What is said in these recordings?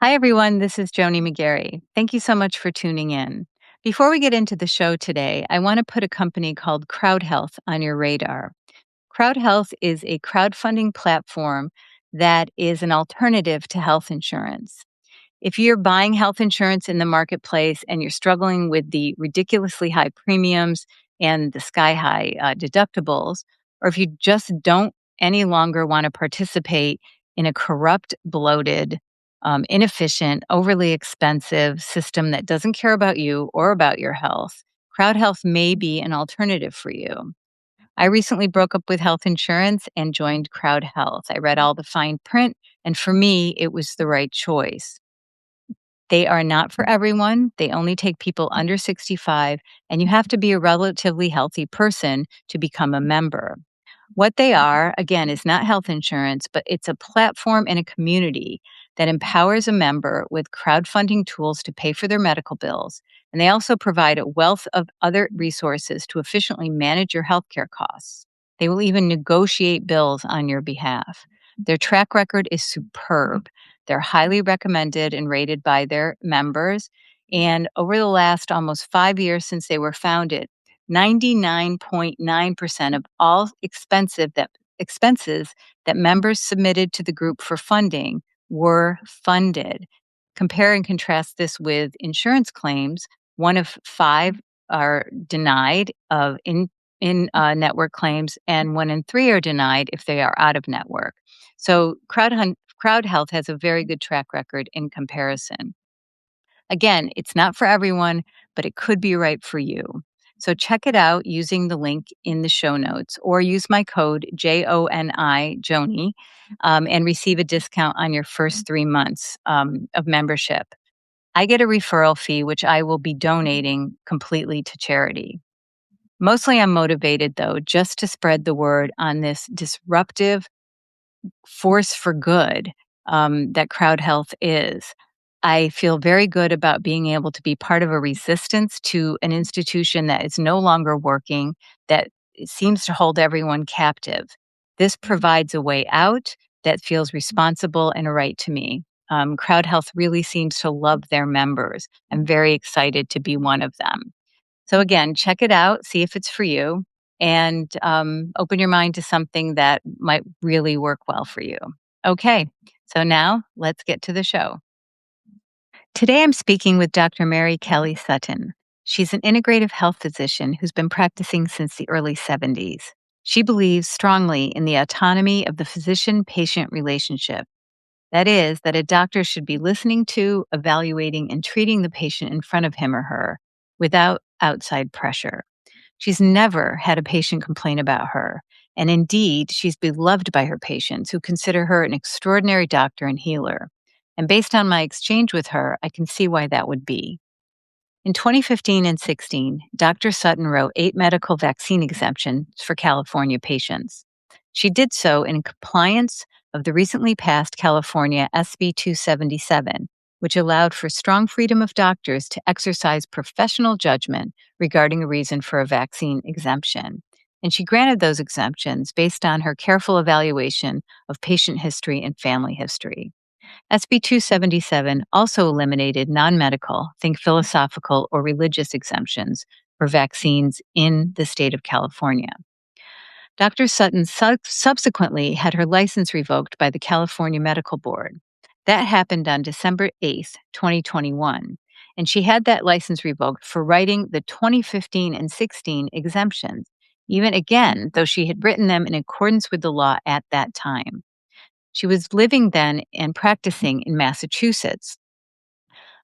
Hi, everyone. This is Joni McGarry. Thank you so much for tuning in. Before we get into the show today, I want to put a company called Crowd Health on your radar. Crowd Health is a crowdfunding platform that is an alternative to health insurance. If you're buying health insurance in the marketplace and you're struggling with the ridiculously high premiums and the sky high deductibles, or if you just don't any longer want to participate in a corrupt, bloated, inefficient, overly expensive system that doesn't care about you or about your health, Crowd Health may be an alternative for you. I recently broke up with health insurance and joined Crowd Health. I read all the fine print, and for me, it was the right choice. They are not for everyone. They only take people under 65, and you have to be a relatively healthy person to become a member. What they are, again, is not health insurance, but it's a platform and a community that empowers a member with crowdfunding tools to pay for their medical bills. And they also provide a wealth of other resources to efficiently manage your healthcare costs. They will even negotiate bills on your behalf. Their track record is superb. They're highly recommended and rated by their members. And over the last almost 5 years since they were founded, 99.9% of all expenses that members submitted to the group for funding were funded. Compare and contrast this with insurance claims. One of five are denied of in network claims, and one in three are denied if they are out of network. So Crowd Health has a very good track record in comparison. Again, it's not for everyone, but it could be right for you. So check it out using the link in the show notes or use my code Joni, and receive a discount on your first 3 months of membership. I get a referral fee, which I will be donating completely to charity. Mostly I'm motivated, though, just to spread the word on this disruptive force for good that Crowd Health is. I feel very good about being able to be part of a resistance to an institution that is no longer working, that seems to hold everyone captive. This provides a way out that feels responsible and right to me. Crowd Health really seems to love their members. I'm very excited to be one of them. So, again, check it out, see if it's for you, and open your mind to something that might really work well for you. Okay, so now let's get to the show. Today I'm speaking with Dr. Mary Kelly Sutton. She's an integrative health physician who's been practicing since the early 70s. She believes strongly in the autonomy of the physician patient relationship. That is, that a doctor should be listening to, evaluating, and treating the patient in front of him or her without outside pressure. She's never had a patient complain about her. And indeed, she's beloved by her patients who consider her an extraordinary doctor and healer. And based on my exchange with her, I can see why that would be. In 2015 and 16, Dr. Sutton wrote 8 medical vaccine exemptions for California patients. She did so in compliance of the recently passed California SB 277, which allowed for strong freedom of doctors to exercise professional judgment regarding a reason for a vaccine exemption. And she granted those exemptions based on her careful evaluation of patient history and family history. SB 277 also eliminated non medical, think philosophical or religious exemptions for vaccines in the state of California. Dr. Sutton subsequently had her license revoked by the California Medical Board. That happened on December 8th, 2021, and she had that license revoked for writing the 2015 and 16 exemptions, even again, though she had written them in accordance with the law at that time. She was living then and practicing in Massachusetts.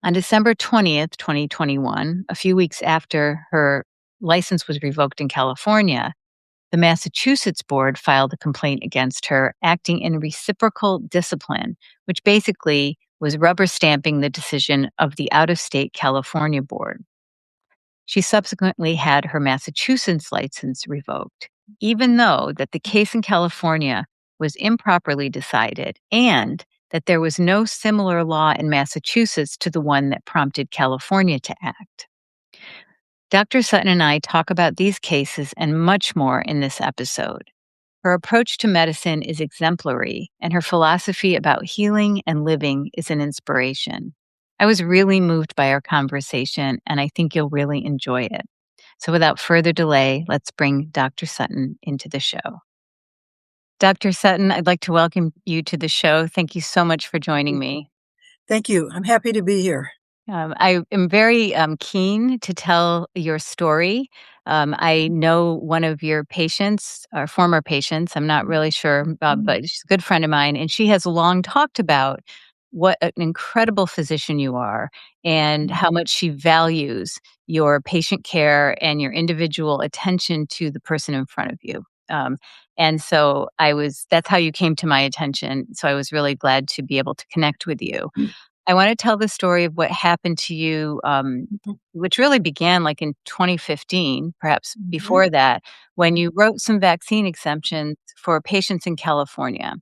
On December 20th, 2021, a few weeks after her license was revoked in California, the Massachusetts board filed a complaint against her, acting in reciprocal discipline, which basically was rubber stamping the decision of the out-of-state California board. She subsequently had her Massachusetts license revoked, even though that the case in California was improperly decided and that there was no similar law in Massachusetts to the one that prompted California to act. Dr. Sutton and I talk about these cases and much more in this episode. Her approach to medicine is exemplary, and her philosophy about healing and living is an inspiration. I was really moved by our conversation, and I think you'll really enjoy it. So, without further delay, let's bring Dr. Sutton into the show. Dr. Sutton, I'd like to welcome you to the show. Thank you so much for joining me. Thank you. I'm happy to be here. I am very keen to tell your story. I know one of your patients, or former patients, I'm not really sure, but she's a good friend of mine, and she has long talked about what an incredible physician you are and how much she values your patient care and your individual attention to the person in front of you. Um, and so that's how you came to my attention. So I was really glad to be able to connect with you. I wanna tell the story of what happened to you, which really began, like, in 2015, perhaps before that, when you wrote some vaccine exemptions for patients in California.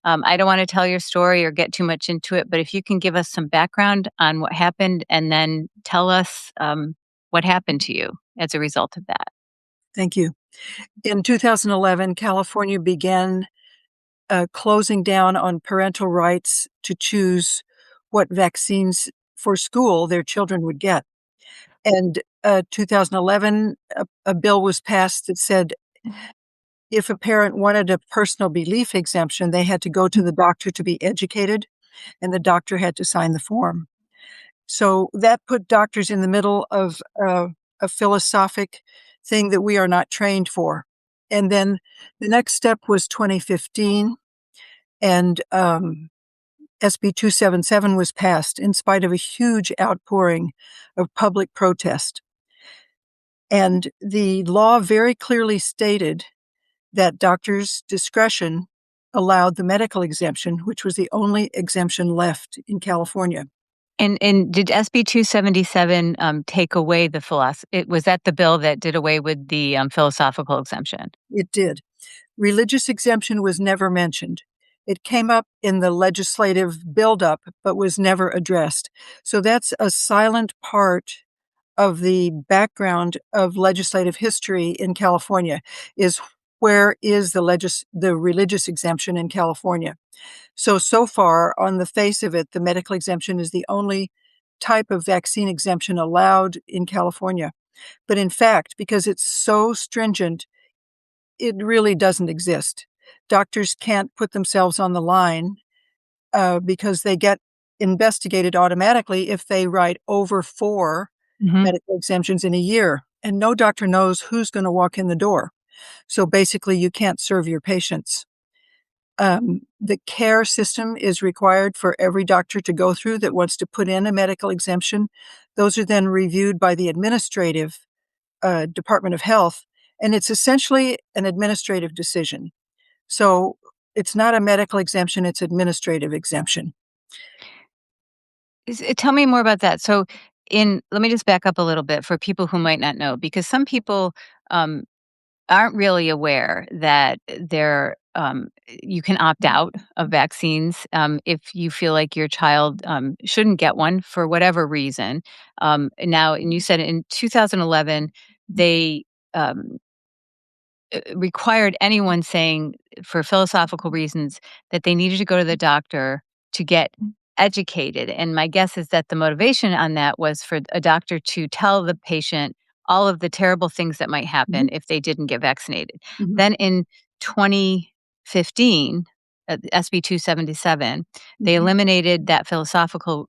I don't wanna tell your story or get too much into it, but if you can give us some background on what happened and then tell us, what happened to you as a result of that. Thank you. In 2011, California began closing down on parental rights to choose what vaccines for school their children would get. And 2011, a bill was passed that said if a parent wanted a personal belief exemption, they had to go to the doctor to be educated, and the doctor had to sign the form. So that put doctors in the middle of a philosophic thing that we are not trained for. And then the next step was 2015, and SB 277 was passed in spite of a huge outpouring of public protest. And the law very clearly stated that doctors' discretion allowed the medical exemption, which was the only exemption left in California. And did SB 277, take away the philosophy? Was that the bill that did away with the, philosophical exemption? It did. Religious exemption was never mentioned. It came up in the legislative buildup, but was never addressed. So that's a silent part of the background of legislative history in California, is where is the religious exemption in California. So far, on the face of it, the medical exemption is the only type of vaccine exemption allowed in California. But in fact, because it's so stringent, it really doesn't exist. Doctors can't put themselves on the line because they get investigated automatically if they write over 4 Mhm. medical exemptions in a year, and no doctor knows who's gonna walk in the door. So basically, you can't serve your patients. The care system is required for every doctor to go through that wants to put in a medical exemption. Those are then reviewed by the administrative Department of Health, and it's essentially an administrative decision. So it's not a medical exemption, it's administrative exemption. Tell me more about that. So, in let me just back up a little bit for people who might not know, because some people, um, aren't really aware that you can opt out of vaccines, if you feel like your child, shouldn't get one for whatever reason. And you said in 2011, they, um required anyone saying for philosophical reasons that they needed to go to the doctor to get educated. And my guess is that the motivation on that was for a doctor to tell the patient all of the terrible things that might happen Mhm, if they didn't get vaccinated. mhm, Then in 2015, SB 277, they mhm, eliminated that philosophical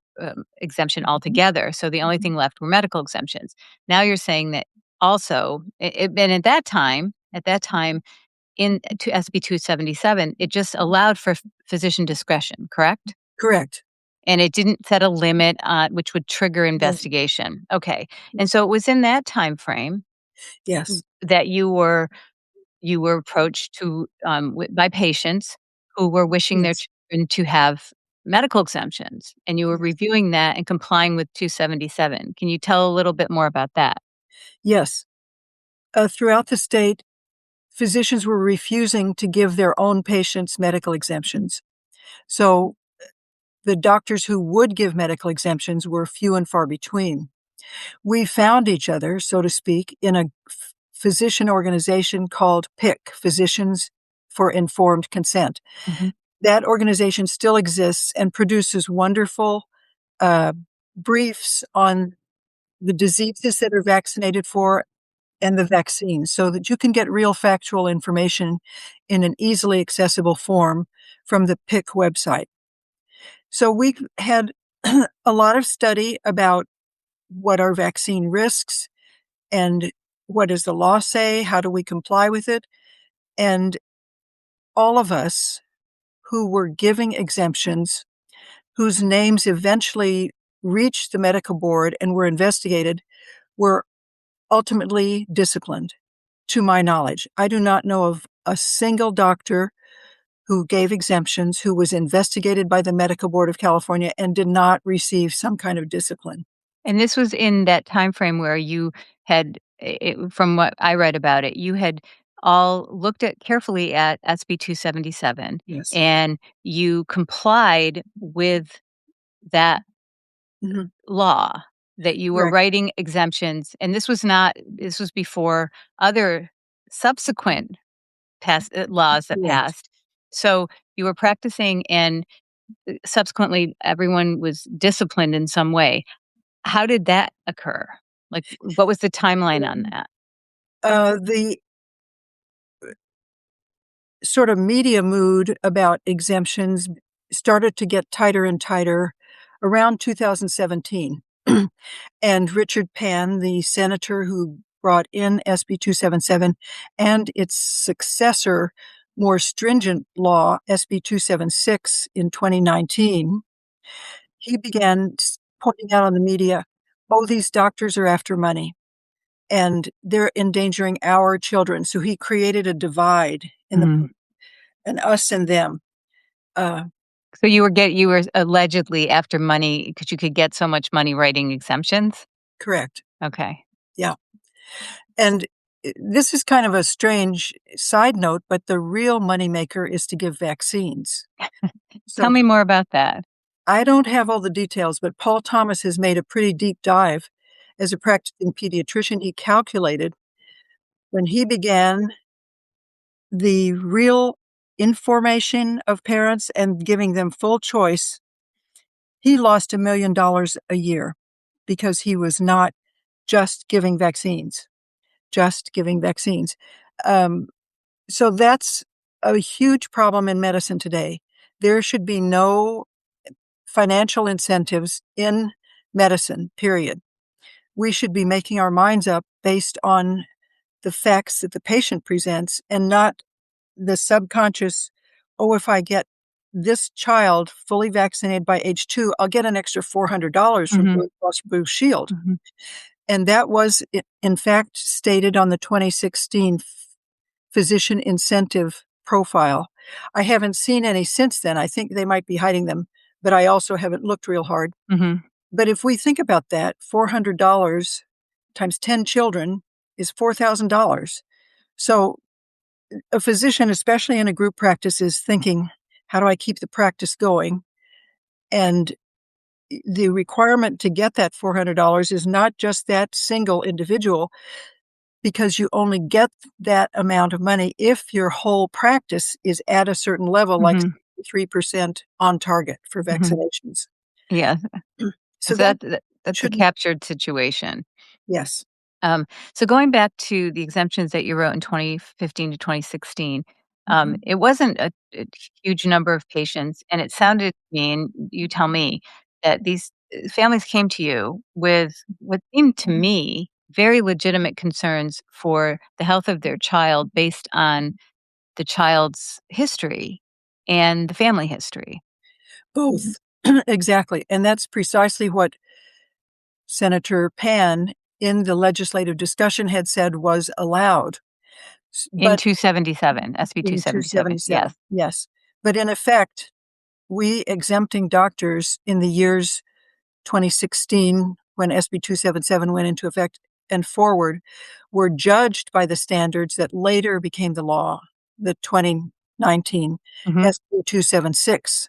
exemption mhm, altogether. So the only mhm, thing left were medical exemptions. Now you're saying that also, and at that time, in to SB 277, it just allowed for physician discretion, correct? correct. And it didn't set a limit on which would trigger It doesn't. investigation. Okay. And so it was in that time frame Yes, that you were approached by patients who were wishing their yes, children to have medical exemptions, and you were yes, reviewing that and complying with 277. Can you tell a little bit more about that? yes. Throughout the state, physicians were refusing to give their own patients medical exemptions. So the doctors who would give medical exemptions were few and far between. We found each other, so to speak, in a physician organization called PIC, Physicians for Informed Consent. Mhm. That organization still exists and produces wonderful uh, briefs on the diseases that are vaccinated for and the vaccines so that you can get real factual information in an easily accessible form from the PIC website. So we've had a lot of study about what are vaccine risks and what does the law say? How do we comply with it? And all of us who were giving exemptions, whose names eventually reached the medical board and were investigated, were ultimately disciplined, to my knowledge. I do not know of a single doctor who gave exemptions who was investigated by the Medical Board of California and did not receive some kind of discipline. And this was in that time frame where you had, from what I read about it, you had all looked at carefully at SB 277, Yes. and you complied with that Mhm. law, that you were Correct. writing exemptions, and this was before other subsequent laws that Correct. passed. So you were practicing, and subsequently everyone was disciplined in some way. How did that occur? Like, what was the timeline on that? The sort of media mood about exemptions started to get tighter and tighter around 2017. And Richard Pan, the senator who brought in SB 277 and its successor, more stringent law, SB 276 in 2019, he began pointing out on the media, oh, these doctors are after money and they're endangering our children. So he created a divide in the Mhm. and us and them. Uh, So you were allegedly after money because you could get so much money writing exemptions? Correct. Okay. Yeah. And this is kind of a strange side note, but the real moneymaker is to give vaccines. Tell So me more about that. I don't have all the details, but Paul Thomas has made a pretty deep dive. As a practicing pediatrician, he calculated when he began the real information of parents and giving them full choice, he lost $1 million a year because he was not just giving vaccines, just giving vaccines. Um, so that's a huge problem in medicine today. There should be no financial incentives in medicine, period. We should be making our minds up based on the facts that the patient presents and not the subconscious, oh, if I get this child fully vaccinated by age 2, I'll get an extra $400 from Mhm, Blue Cross Blue Shield. mhm, And that was, in fact, stated on the 2016 physician incentive profile. I haven't seen any since then. I think they might be hiding them, but I also haven't looked real hard. mhm, But if we think about that, $400 times 10 children is $4,000. So a physician, especially in a group practice, is thinking, how do I keep the practice going? And the requirement to get that $400 is not just that single individual, because you only get that amount of money if your whole practice is at a certain level, like mhm, 3% on target for mhm. vaccinations. Yeah, So so that that's a shouldn't, captured situation. yes. So going back to the exemptions that you wrote in 2015 to 2016, Mhm. it wasn't a huge number of patients, and it sounded to me, and you tell me, that these families came to you with what seemed to me very legitimate concerns for the health of their child based on the child's history and the family history. Both. Exactly. And that's precisely what Senator Pan in the legislative discussion had said was allowed. In But 277, SB in 277, yes. 277, yes. But in effect, we exempting doctors in the years 2016, when SB 277 went into effect and forward, were judged by the standards that later became the law, the 2019 Mhm, SB 276,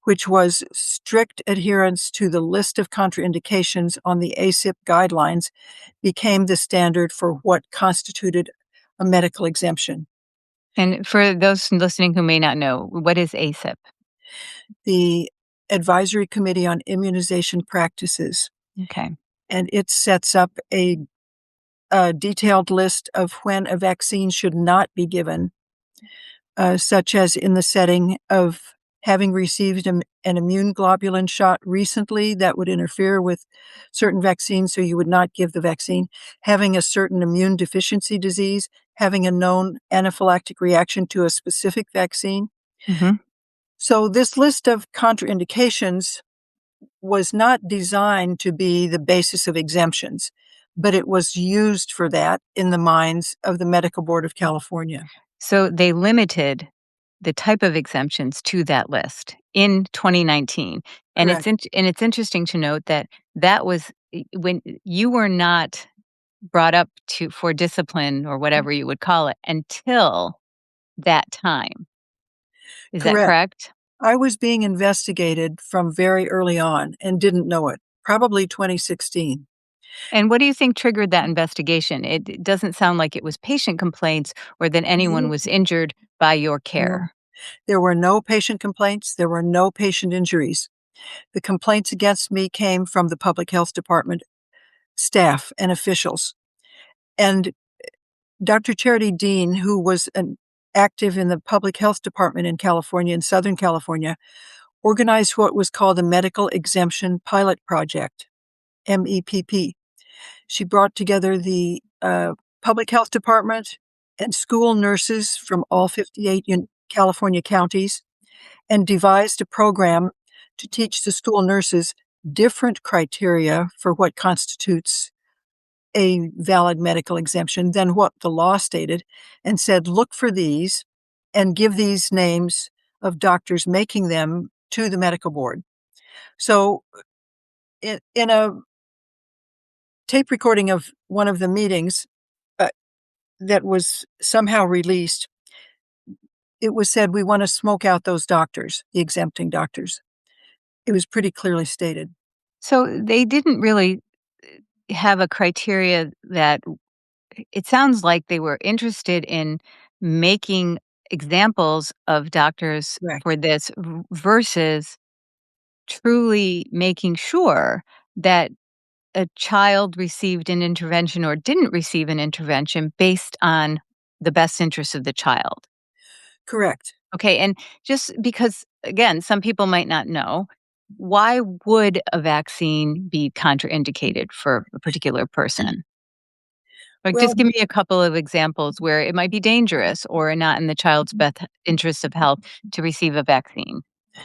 which was strict adherence to the list of contraindications on the ACIP guidelines, became the standard for what constituted a medical exemption. And for those listening who may not know, what is ASIP? The Advisory Committee on Immunization Practices, Okay. and it sets up a detailed list of when a vaccine should not be given, such as in the setting of having received an immune globulin shot recently that would interfere with certain vaccines, so you would not give the vaccine, having a certain immune deficiency disease, having a known anaphylactic reaction to a specific vaccine. Mhm. So, this list of contraindications was not designed to be the basis of exemptions, but it was used for that in the minds of the Medical Board of California. So they limited the type of exemptions to that list in 2019. And Correct. it's interesting to note that that was when you were not brought up to for discipline or whatever you would call it until that time. Is that Correct. correct? I was being investigated from very early on and didn't know it, probably 2016. And what do you think triggered that investigation? It doesn't sound like it was patient complaints or that anyone No, was injured by your no. care. There were no patient complaints. There were no patient injuries. The complaints against me came from the public health department staff and officials. And Dr. Charity Dean, who was active in the public health department in California, in Southern California, organized what was called a Medical Exemption Pilot Project, MEPP. She brought together the public health department and school nurses from all 58 California counties and devised a program to teach the school nurses different criteria for what constitutes a valid medical exemption than what the law stated, and said, look for these and give these names of doctors making them to the medical board. So, in a tape recording of one of the meetings uh, that was somehow released, it was said, we want to smoke out those doctors, the exempting doctors. It was pretty clearly stated. So they didn't really have a criteria that it sounds like they were interested in making examples of doctors Correct. for this versus truly making sure that a child received an intervention or didn't receive an intervention based on the best interest of the child. Correct. Okay. And just because, again, some people might not know, why would a vaccine be contraindicated for a particular person? Like, Well, just give me a couple of examples where it might be dangerous or not in the child's best interest of health to receive a vaccine. I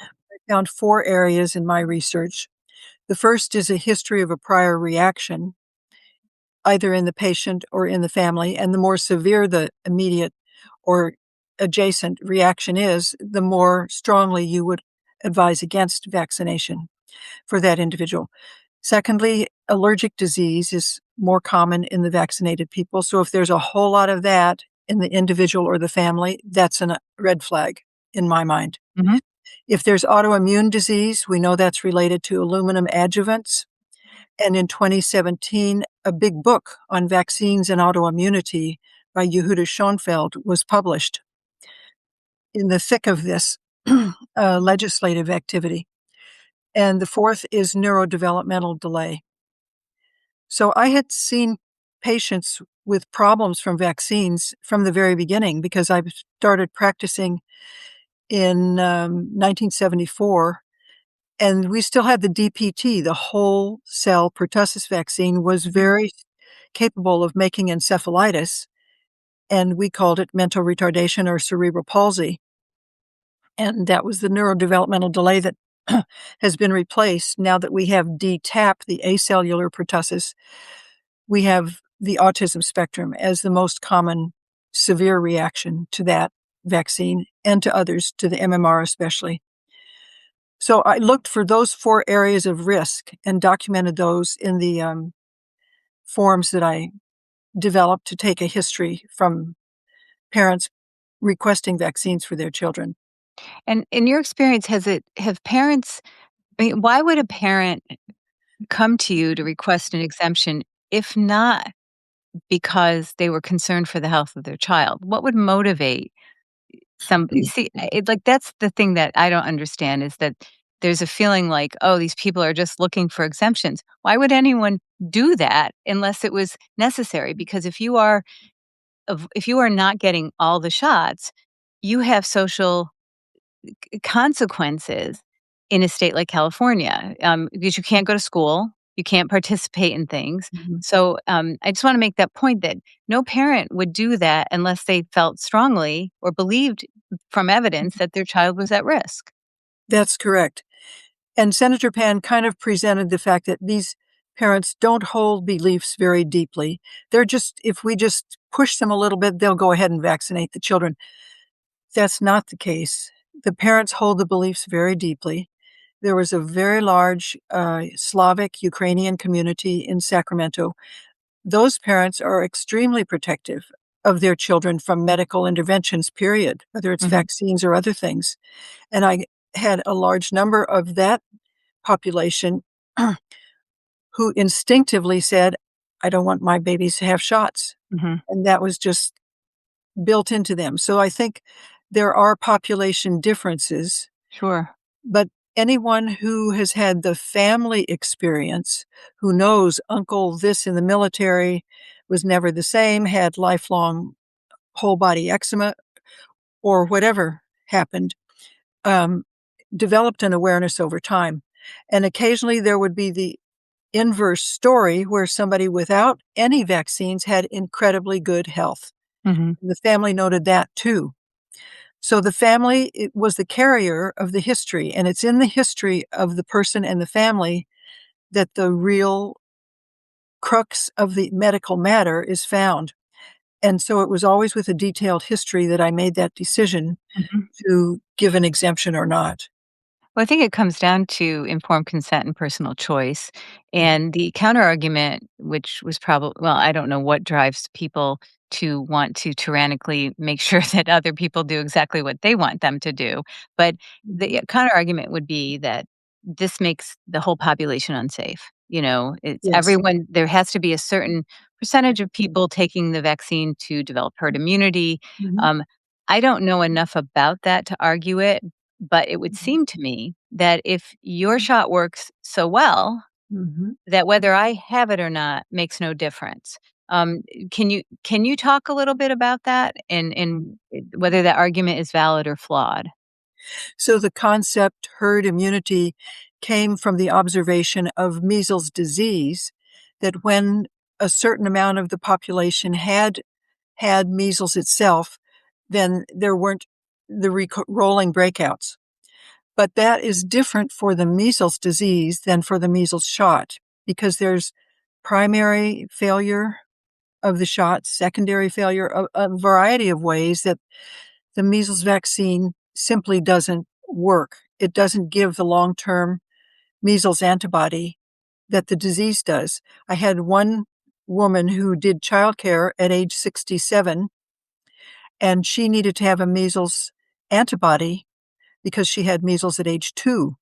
found 4 areas in my research. The first is a history of a prior reaction, either in the patient or in the family, and the more severe the immediate or adjacent reaction is, the more strongly you would advise against vaccination for that individual. Secondly, allergic disease is more common in the vaccinated people, so if there's a whole lot of that in the individual or the family, that's a red flag in my mind. Mhm. If there's autoimmune disease, we know that's related to aluminum adjuvants. And in 2017, a big book on vaccines and autoimmunity by Yehuda Schonfeld was published in the thick of this legislative activity. And the fourth is neurodevelopmental delay. So I had seen patients with problems from vaccines from the very beginning because I started practicing in 1974. And we still had the DPT, the whole cell pertussis vaccine was very capable of making encephalitis, and we called it mental retardation or cerebral palsy. And that was the neurodevelopmental delay that has been replaced now that we have DTaP, the acellular pertussis. We have the autism spectrum as the most common severe reaction to that vaccine and to others, to the MMR especially. So I looked for those 4 areas of risk and documented those in the forms that I developed to take a history from parents requesting vaccines for their children. And in your experience, have parents, I mean, why would a parent come to you to request an exemption if not because they were concerned for the health of their child? What would motivate some see, like, that's the thing that I don't understand is that there's a feeling like, "Oh, these people are just looking for exemptions." Why would anyone do that unless it was necessary? Because if you are not getting all the shots, you have social consequences in a state like California, because you can't go to school, you can't participate in things. Mhm. So I just want to make that point that no parent would do that unless they felt strongly or believed from evidence that their child was at risk. That's correct. And Senator Pan kind of presented the fact that these parents don't hold beliefs very deeply. They're just, if we just push them a little bit, they'll go ahead and vaccinate the children. That's not the case. The parents hold the beliefs very deeply. There was a very large Slavic Ukrainian community in Sacramento. Those parents are extremely protective of their children from medical interventions, period, whether it's Hmm. vaccines or other things. And I had a large number of that population who instinctively said, I don't want my babies to have shots. Hmm. And that was just built into them. So I think there are population differences, Sure. but anyone who has had the family experience, who knows uncle this in the military was never the same, had lifelong whole body eczema or whatever happened, um, developed an awareness over time. And occasionally there would be the inverse story where somebody without any vaccines had incredibly good health. Hmm. The family noted that too. So the family it was the carrier of the history, and it's in the history of the person and the family that the real crux of the medical matter is found. And so it was always with a detailed history that I made that decision Hmm. to give an exemption or not. Well, I think it comes down to informed consent and personal choice. And the counter argument, which was probably, well, I don't know what drives people to want to tyrannically make sure that other people do exactly what they want them to do. But Mhm. the counter argument would be that this makes the whole population unsafe. It's Yes. everyone, there has to be a certain percentage of people taking the vaccine to develop herd immunity. Mhm. Um, I don't know enough about that to argue it, but it would Mhm. seem to me that if your shot works so well, Mhm. that whether I have it or not makes no difference. Um, can you talk a little bit about that and Mhm. whether that argument is valid or flawed? So the concept herd immunity came from the observation of measles disease, that when a certain amount of the population had measles itself, then there weren't the rolling breakouts. But that is different for the measles disease than for the measles shot because there's primary failure of the shot, secondary failure, a variety of ways that the measles vaccine simply doesn't work. It doesn't give the long-term measles antibody that the disease does. I had one woman who did childcare at age 67, and she needed to have a measles antibody because she had measles at age 2,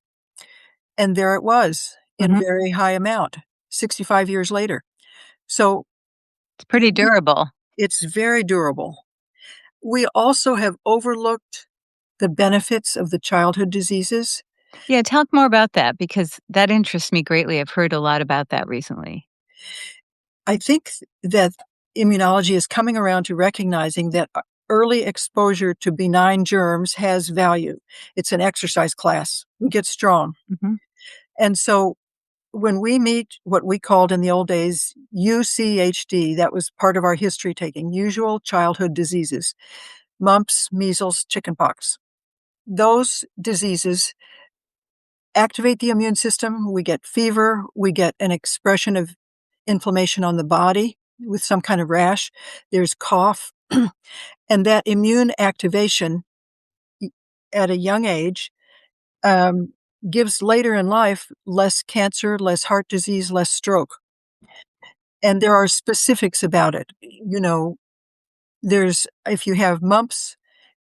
and there it was in Mhm. very high amount 65 years later. So It's pretty durable. it's very durable. We also have overlooked the benefits of the childhood diseases. Yeah, talk more about that because that interests me greatly. I've heard a lot about that recently. I think that immunology is coming around to recognizing that early exposure to benign germs has value. It's an exercise class. We get strong. Mhm. And so when we meet what we called in the old days UCHD, that was part of our history taking, usual childhood diseases, mumps, measles, chickenpox. Those diseases activate the immune system. We get fever. We get an expression of inflammation on the body with some kind of rash. There's cough. And that immune activation at a young age um, gives later in life less cancer, less heart disease, less stroke. And there are specifics about it. There's if you have mumps,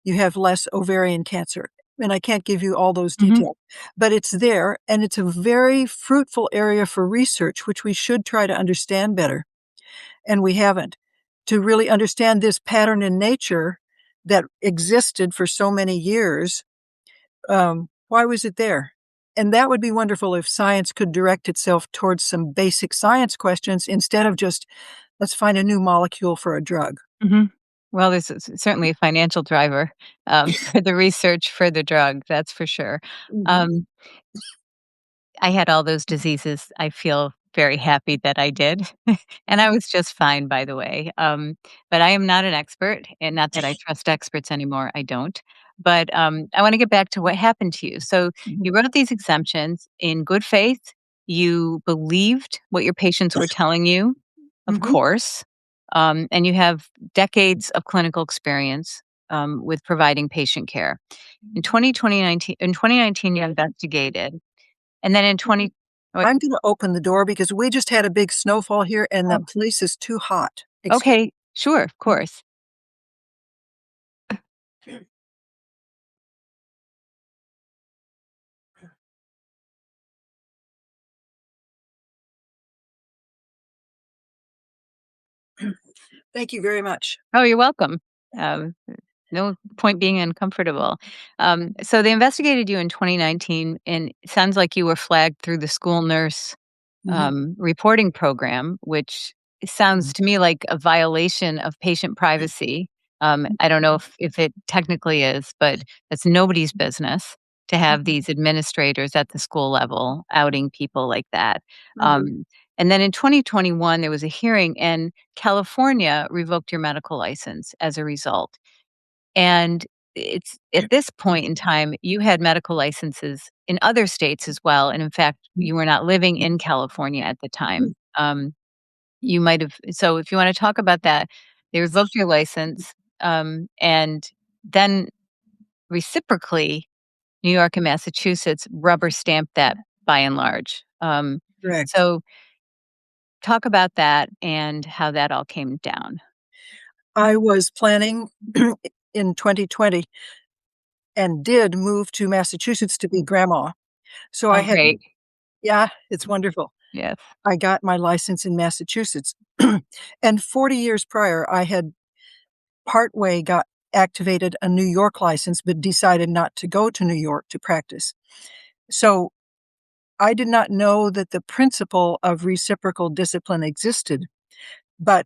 you have less ovarian cancer. And I can't give you all those Mhm. details, but it's there and it's a very fruitful area for research, which we should try to understand better. And we haven't. To really understand this pattern in nature that existed for so many years, why was it there? And that would be wonderful if science could direct itself towards some basic science questions instead of just, let's find a new molecule for a drug. Mhm. Well, there's certainly a financial driver, for the research for the drug, that's for sure. Mhm, Um, I had all those diseases. I feel very happy that I did, and I mhm, was just fine, by the way. But I am not an expert, and not that I trust experts anymore, I don't. But, I wanna get back to what happened to you. So, mhm, you wrote these exemptions in good faith. You believed what your patients were telling you, of mhm, course, and you have decades of clinical experience, with providing patient care. In 2019, you investigated, and then in mhm. 20 what I'm gonna open the door because we just had a big snowfall here and the oh, place is too hot. Excuse okay, sure, of me. course. Thank you very much. Oh, you're welcome. Um, no point being uncomfortable. So they investigated you in 2019, and it sounds like you were flagged through the school nurse Mhm, reporting program, which sounds to me like a violation of patient privacy. I don't know if it technically is, but it's nobody's business to have mhm, these administrators at the school level outing people like that. mhm. Um, and then in 2021, there was a hearing, and California revoked your medical license as a result. And it's at this point in time, you had medical licenses in other states as well, and in fact, you were not living in California at the time. You might have so if you wanna talk about that, they revoked your license, and then reciprocally, New York and Massachusetts rubber stamped that by and large. Correct. So talk about that and how that all came down. I was planning in 2020 and did move to Massachusetts to be grandma. So I Oh, had great. Yeah, it's wonderful. Yes. I got my license in Massachusetts. And 40 years prior, I had partway got activated a New York license, but decided not to go to New York to practice. So I did not know that the principle of reciprocal discipline existed, but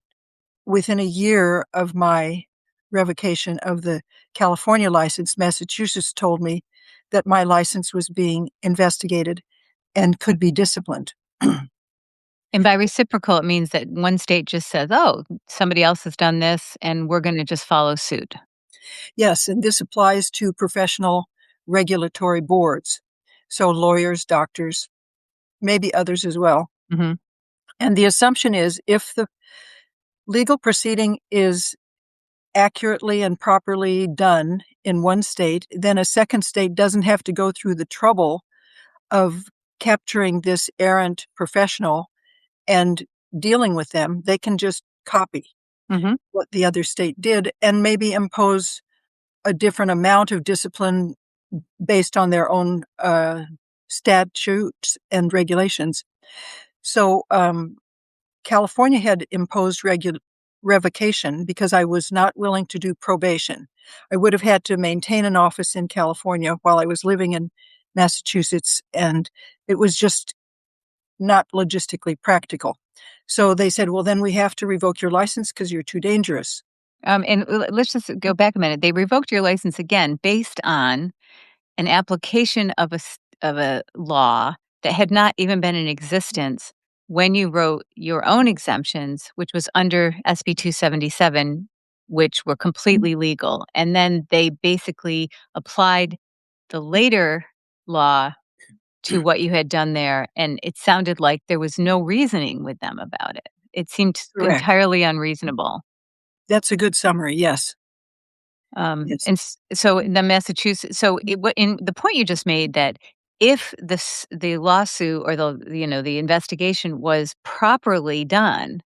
within a year of my revocation of the California license, Massachusetts told me that my license was being investigated and could be disciplined. And by reciprocal, it means that one state just says, "Oh, somebody else has done this, and we're gonna just follow suit." Yes, and this applies to professional regulatory boards. So lawyers, doctors, maybe others as well. Mhm. And the assumption is if the legal proceeding is accurately and properly done in one state, then a second state doesn't have to go through the trouble of capturing this errant professional and dealing with them. They can just copy Mhm. what the other state did and maybe impose a different amount of discipline based on their own statutes and regulations. So California had imposed revocation because I was not willing to do probation. I would have had to maintain an office in California while I was living in Massachusetts, and it was just not logistically practical. So they said, well, then we have to revoke your license because you're too dangerous. And let's just go back a minute. They revoked your license again based on an application of of a law that had not even been in existence when you wrote your own exemptions, which was under SB 277, which were completely legal. And then they basically applied the later law to what you had done there, and it sounded like there was no reasoning with them about it. It seemed Correct. entirely unreasonable. That's a good summary. Yes. Yes. So in the Massachusetts, so in the point you just made that if the lawsuit or the investigation was properly done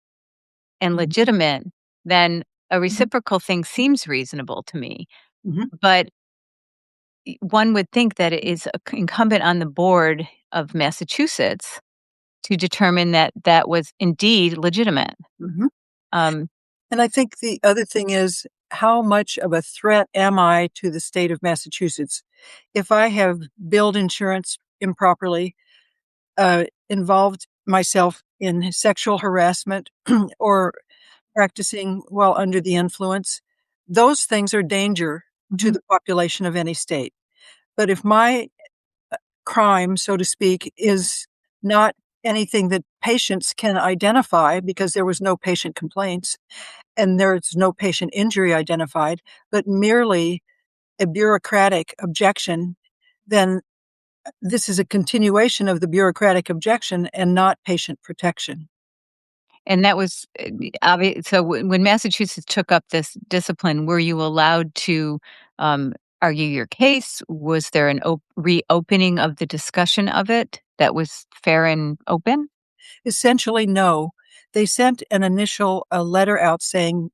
and Mhm. legitimate, then a reciprocal thing seems reasonable to me. Mhm. But one would think that it is incumbent on the board of Massachusetts to determine that that was indeed legitimate. Mhm. Um, And I think the other thing is how much of a threat am I to the state of Massachusetts? If I have billed insurance improperly, involved myself in sexual harassment or practicing while under the influence, those things are danger to Mhm. the population of any state. But if my crime, so to speak, is not anything that patients can identify because there was no patient complaints and there's no patient injury identified, but merely a bureaucratic objection, then this is a continuation of the bureaucratic objection and not patient protection. And that was, so when Massachusetts took up this discipline, were you allowed to, um, argue your case? Was there an reopening of the discussion of it that was fair and open? Essentially, no. They sent an initial letter out saying,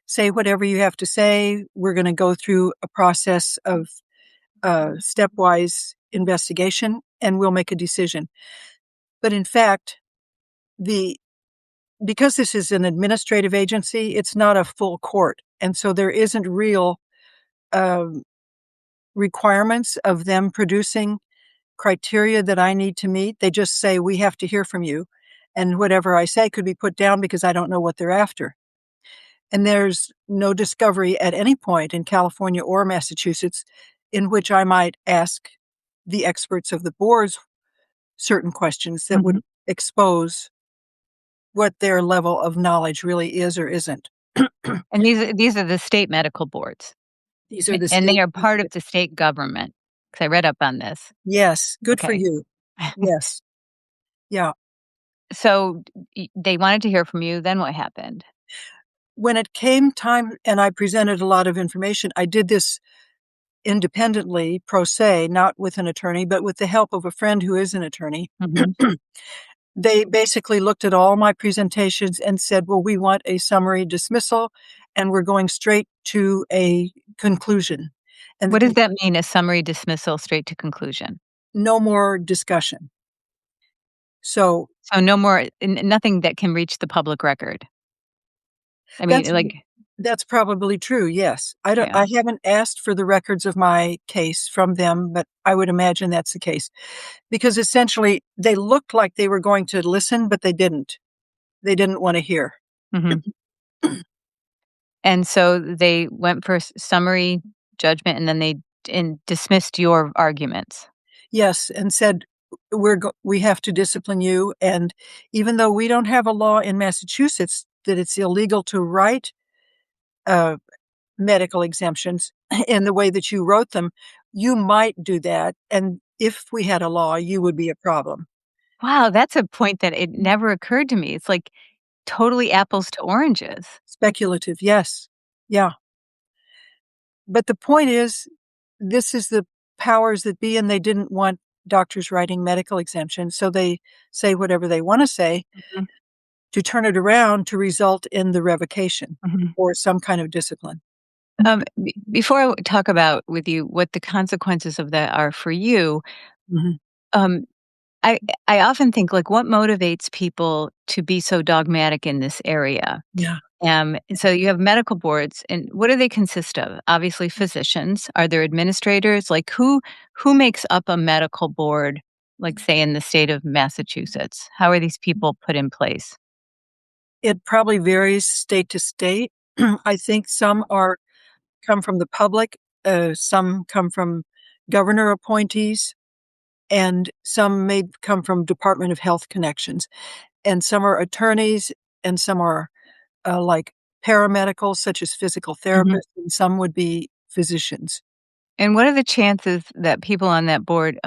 say whatever you have to say. We're going to go through a process of stepwise investigation and we'll make a decision. But in fact, the because this is an administrative agency, it's not a full court. And so there isn't real um, requirements of them producing criteria that I need to meet. They just say, we have to hear from you. And whatever I say could be put down because I don't know what they're after. And there's no discovery at any point in California or Massachusetts in which I might ask the experts of the boards certain questions that would Mhm. expose what their level of knowledge really is or isn't. And these are the state medical boards, These are the and they state. are part of the state government. Because I read up on this. Yes, good for Okay. you. Yes. Yeah. So, they wanted to hear from you, then what happened? When it came time and I presented a lot of information, I did this independently, pro se, not with an attorney, but with the help of a friend who is an attorney. Mhm. They basically looked at all my presentations and said, well, we want a summary dismissal and we're going straight to a conclusion. And What does that mean, a summary dismissal straight to conclusion? no more discussion. So So no more nothing that can reach the public record. I mean, that's like, that's probably true, yes. yeah. I haven't asked for the records of my case from them, but I would imagine that's the case. Because essentially, they looked like they were going to listen, but they didn't. They didn't wanna hear. Mhm. And so they went for summary judgment, and then dismissed your arguments. Yes, and said, we have to discipline you," and even though we don't have a law in Massachusetts that it's illegal to write, uh, medical exemptions in the way that you wrote them, you might do that, and if we had a law, you would be a problem. Wow, that's a point that it never occurred to me. It's like totally apples to oranges. Speculative, yes. Yeah. But the point is, this is the powers that be, and they didn't want doctors writing medical exemptions, so they say whatever they wanna say Mhm, to turn it around to result in the revocation mhm. or some kind of discipline. Before I talk about with you what the consequences of that are for you, Mhm. um, I I often think, like, what motivates people to be so dogmatic in this area? Yeah. So you have medical boards, and what do they consist of? Obviously, physicians. Are there administrators? Like, who makes up a medical board, like, say, in the state of Massachusetts? How are these people put in place? It probably varies state to state. I think some are come from the public, some come from governor appointees, and some may come from Department of Health connections, and some are attorneys, and some are, like paramedicals such as physical Mhm. therapists, and some would be physicians. And what are the chances that people on that board,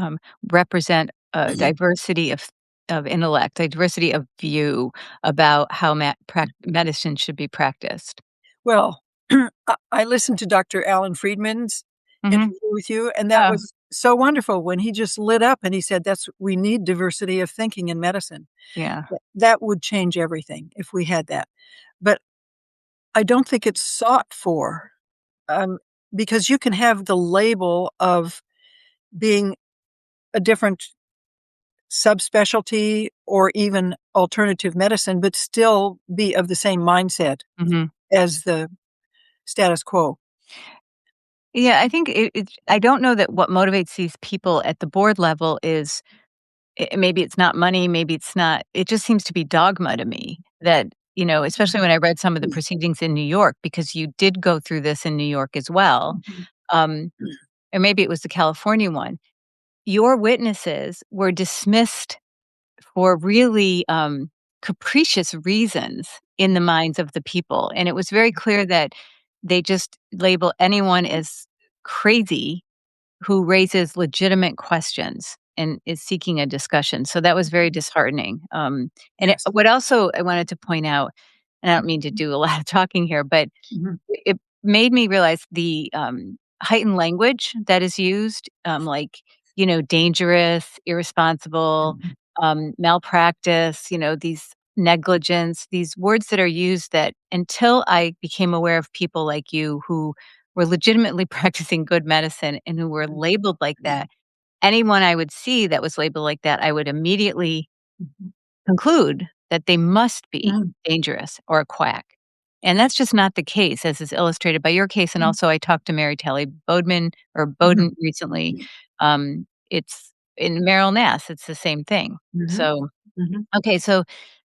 represent a diversity of intellect, a diversity of view about how medicine should be practiced? Well, I listened to Dr. Alan Friedman's Mhm. interview with you, and that Oh, was so wonderful when he just lit up and he said, "That's we need diversity of thinking in medicine." yeah. That would change everything if we had that. But I don't think it's sought for, um, because you can have the label of being a different subspecialty or even alternative medicine, but still be of the same mindset Mhm. as the status quo. Yeah, I think I don't know that what motivates these people at the board level is maybe it's not money, maybe it's not it just seems to be dogma to me that, especially when I read some of the proceedings in New York, because you did go through this in New York as well, Mhm. um, or maybe it was the California one. Your witnesses were dismissed for really, capricious reasons in the minds of the people, and it was very clear that they just label anyone as crazy who raises legitimate questions and is seeking a discussion, so that was very disheartening, and Yes. what also I wanted to point out, and I don't mean to do a lot of talking here, but Mhm. it made me realize the, heightened language that is used, like, dangerous, irresponsible, Mhm. malpractice, these negligence, these words that are used that until I became aware of people like you who were legitimately practicing good medicine and who were labeled like that, anyone I would see that was labeled like that, I would immediately Mhm. conclude that they must be Mhm. dangerous or a quack. And that's just not the case, as is illustrated by your case. And Mhm. also, I talked to Mary Talley Bodman or Mhm. Bowden recently. It's in Merrill Nass, it's the same thing. Mhm. So, Mhm. okay, so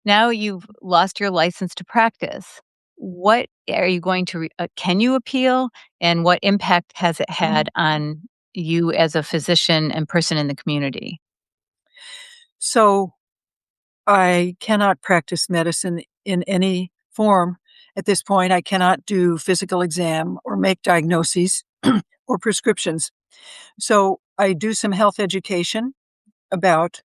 now you've lost your license to practice. What are you going to, can you appeal? And what impact has it had Mhm. on you as a physician and person in the community? So I cannot practice medicine in any form at this point. I cannot do physical exam or make diagnoses or prescriptions. So I do some health education about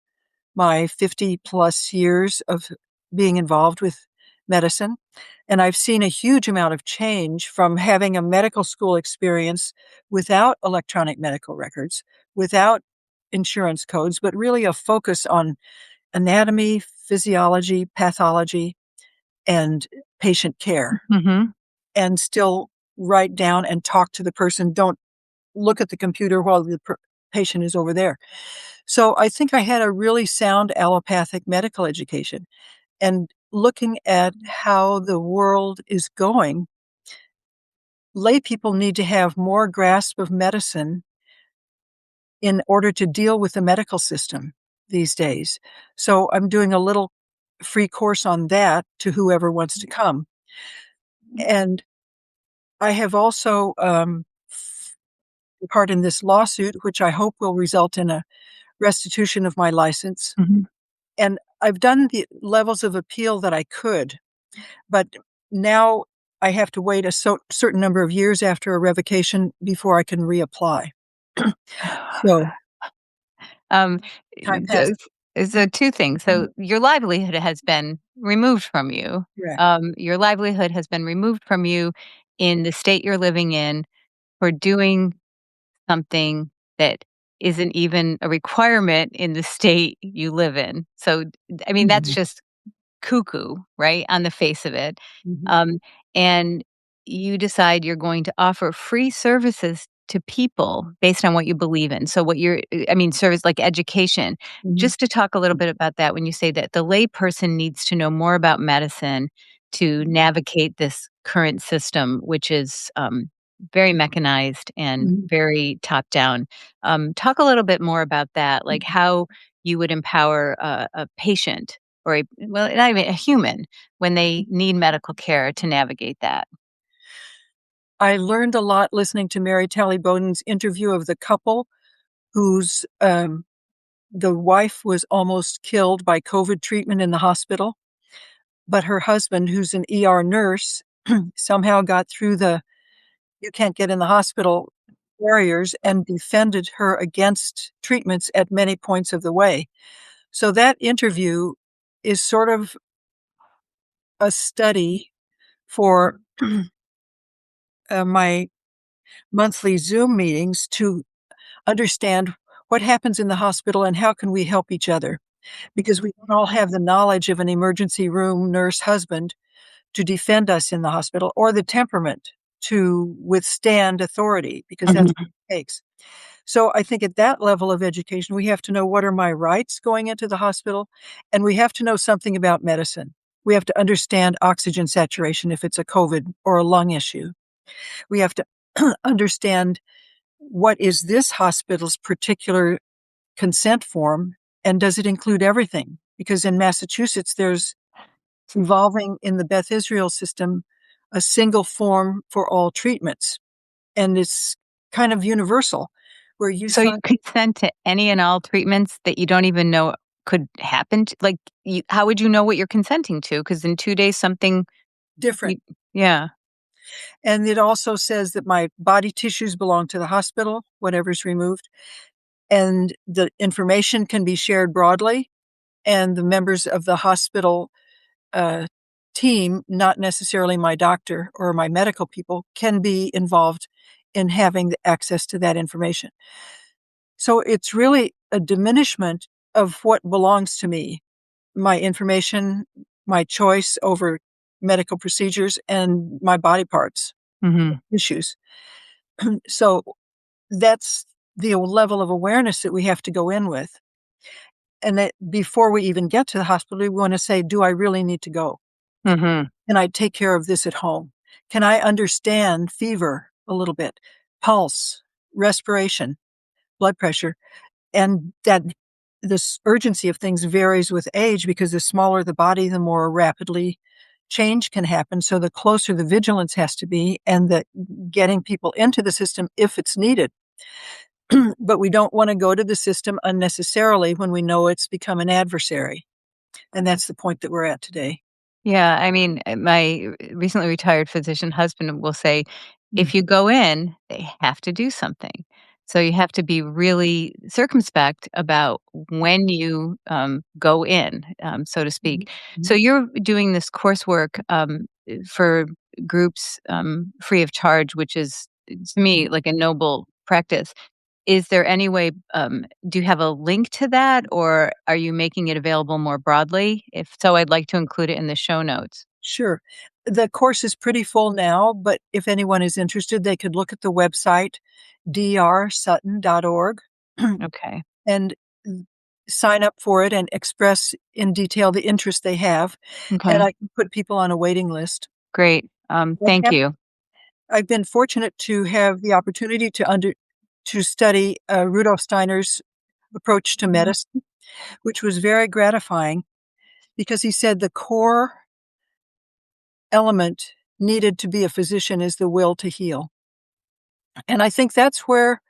my 50 plus years of being involved with medicine. And I've seen a huge amount of change from having a medical school experience without electronic medical records, without insurance codes, but really a focus on anatomy, physiology, pathology, and patient care, Mhm. and still write down and talk to the person. Don't look at the computer while the patient is over there. So I think I had a really sound allopathic medical education. And looking at how the world is going, lay people need to have more grasp of medicine in order to deal with the medical system these days. So I'm doing a little free course on that to whoever wants to come. And I have also part in this lawsuit, which I hope will result in a restitution of my license. Mhm. And I've done the levels of appeal that I could, but now I have to wait a certain number of years after a revocation before I can reapply. So Um, time so passes. so 2 things. Mhm. So your livelihood has been removed from you. Correct. Your livelihood has been removed from you in the state you're living in for doing something that isn't even a requirement in the state you live in. So, I mean, that's Mhm. just cuckoo, right, on the face of it. Mhm. Um, and you decide you're going to offer free services to people based on what you believe in. So what you're I mean, service like education. Mhm. Just to talk a little bit about that when you say that the layperson needs to know more about medicine to navigate this current system, which is very mechanized and Mhm. very top down. Talk a little bit more about that, like how you would empower a patient or a well, not even a human when they need medical care to navigate that. I learned a lot listening to Mary Talley Bowden's interview of the couple whose the wife was almost killed by COVID treatment in the hospital, but her husband, who's an ER nurse, somehow got through the "you can't get in the hospital" barriers and defended her against treatments at many points of the way. So that interview is sort of a study for my monthly Zoom meetings to understand what happens in the hospital and how can we help each other, because we don't all have the knowledge of an emergency room nurse husband to defend us in the hospital, or the temperament to withstand authority, because that's Mhm. what it takes. So I think at that level of education, we have to know what are my rights going into the hospital, and we have to know something about medicine. We have to understand oxygen saturation if it's a COVID or a lung issue. We have to understand what is this hospital's particular consent form, and does it include everything? Because in Massachusetts, there's evolving in the Beth Israel system a single form for all treatments, and it's kind of universal, where you So you sign consent to any and all treatments that you don't even know could happen t like, you how would you know what you're consenting to? Because in 2 days, something different. you yeah. And it also says that my body tissues belong to the hospital, whatever's removed, and the information can be shared broadly, and the members of the hospital uh, team, not necessarily my doctor or my medical people, can be involved in having the access to that information. So it's really a diminishment of what belongs to me, my information, my choice over medical procedures, and my body parts, Mhm. issues. So that's the level of awareness that we have to go in with. And that before we even get to the hospital, we want to say, do I really need to go? Mhm. Can I take care of this at home? Can I understand fever a little bit, pulse, respiration, blood pressure? And that this urgency of things varies with age because the smaller the body, the more rapidly change can happen. So the closer the vigilance has to be and the getting people into the system if it's needed. But we don't want to go to the system unnecessarily when we know it's become an adversary. And that's the point that we're at today. Yeah, I mean, my recently retired physician husband will say, Mm. if you go in, they have to do something. So you have to be really circumspect about when you go in, so to Mhm. speak. So Mhm. you're doing this coursework for groups free of charge, which is to me like a noble practice. Is there any way, do you have a link to that, or are you making it available more broadly? If so, I'd like to include it in the show notes. Sure. The course is pretty full now, but if anyone is interested, they could look at the website, drsutton.org, Okay, and sign up for it and express in detail the interest they have, and okay, I can put people on a waiting list. great. What Thank you. I've been fortunate to have the opportunity to study, Rudolf Steiner's approach to medicine, which was very gratifying because he said the core element needed to be a physician is the will to heal. And I think that's where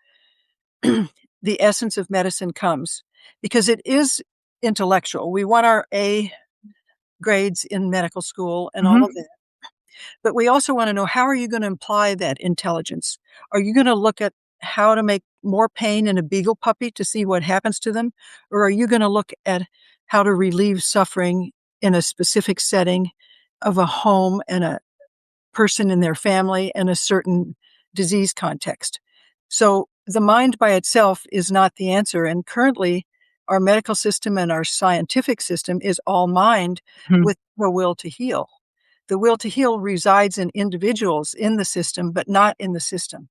the essence of medicine comes because it is intellectual. We want our A grades in medical school and all Mhm, of that. But we also want to know, how are you going to apply that intelligence? Are you going to look at how to make more pain in a beagle puppy to see what happens to them? Or are you going to look at how to relieve suffering in a specific setting of a home and a person in their family and a certain disease context? So the mind by itself is not the answer. And currently, our medical system and our scientific system is all mind mhm. with the will to heal. The will to heal resides in individuals in the system, but not in the system.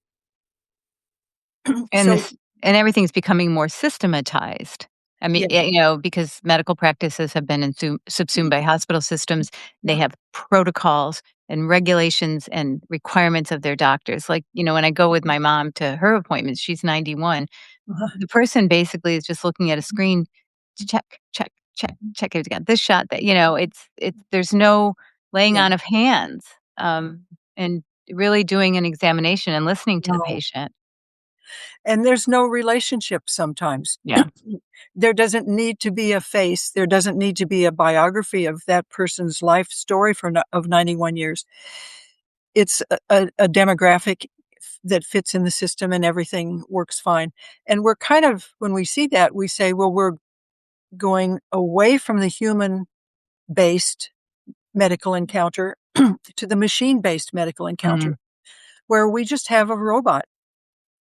And So, this and everything's becoming more systematized. I mean, yeah. because medical practices have been subsumed by hospital systems, they have protocols and regulations and requirements of their doctors. Like, when I go with my mom to her appointments, she's 91. Uh-huh. The person basically is just looking at a screen to check, check, check, check if it's got this shot, that it's there's no laying Yeah. on of hands, and really doing an examination and listening to the No. patient. And there's no relationship sometimes. Yeah. There doesn't need to be a face. There doesn't need to be a biography of that person's life story of 91 years. It's a demographic that fits in the system and everything works fine. And we're kind of, when we see that, we say, well, we're going away from the human based medical encounter to the machine based medical Mhm. encounter, where we just have a robot.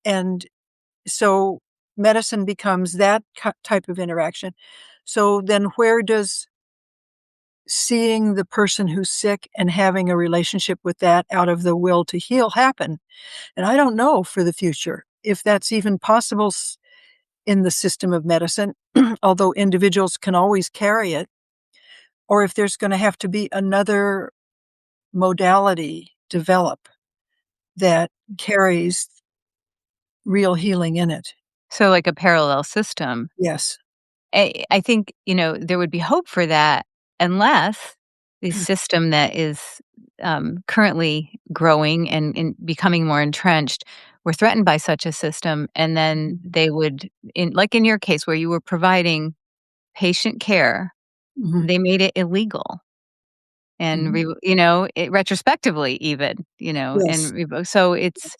And so medicine becomes that type of interaction. So then, where does seeing the person who's sick and having a relationship with that out of the will to heal happen? And I don't know for the future if that's even possible in the system of medicine, although individuals can always carry it, or if there's going to have to be another modality develop. that carries real healing in it. So like a parallel system. Yes. I think, there would be hope for that unless the system that is, currently growing and becoming more entrenched were threatened by such a system, and then they would in your case where you were providing patient care, Mhm. they made it illegal and Mhm. retrospectively even, and Yes. so it's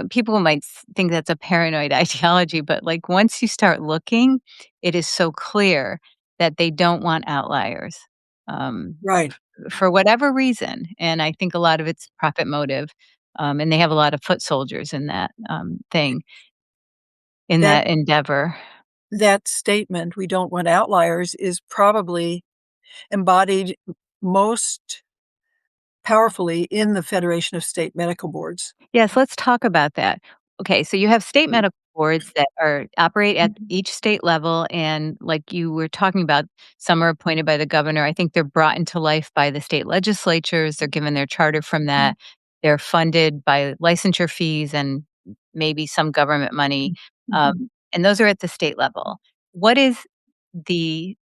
people might think that's a paranoid ideology, but, like, once you start looking, it is so clear that they don't want outliers, um, Right. for whatever reason, and I think a lot of it's profit motive, and they have a lot of foot soldiers in that, in That that endeavor. that statement, "We don't want outliers," is probably embodied most powerfully in the Federation of State Medical Boards. Yes, let's talk about that. Okay, so you have state medical boards that operate at each state level, and like you were talking about, some are appointed by the governor. I think they're brought into life by the state legislatures. They're given their charter from that. They're funded by licensure fees and maybe some government money, and those are at the state level. What is the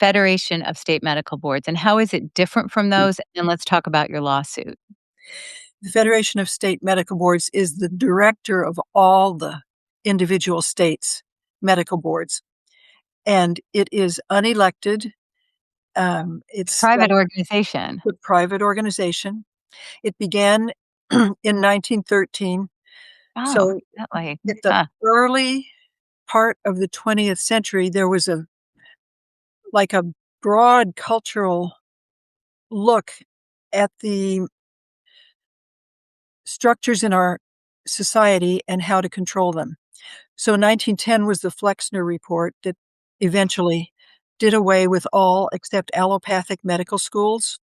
Federation of State Medical Boards, and how is it different from those? And let's talk about your lawsuit. The Federation of State Medical Boards is the director of all the individual states' medical boards, and it is unelected. It's Private organization. a private organization. It began in 1913, Oh, so that way. at the Huh. early part of the 20th century, there was a broad cultural look at the structures in our society and how to control them. So 1910 was the Flexner Report that eventually did away with all except allopathic medical schools.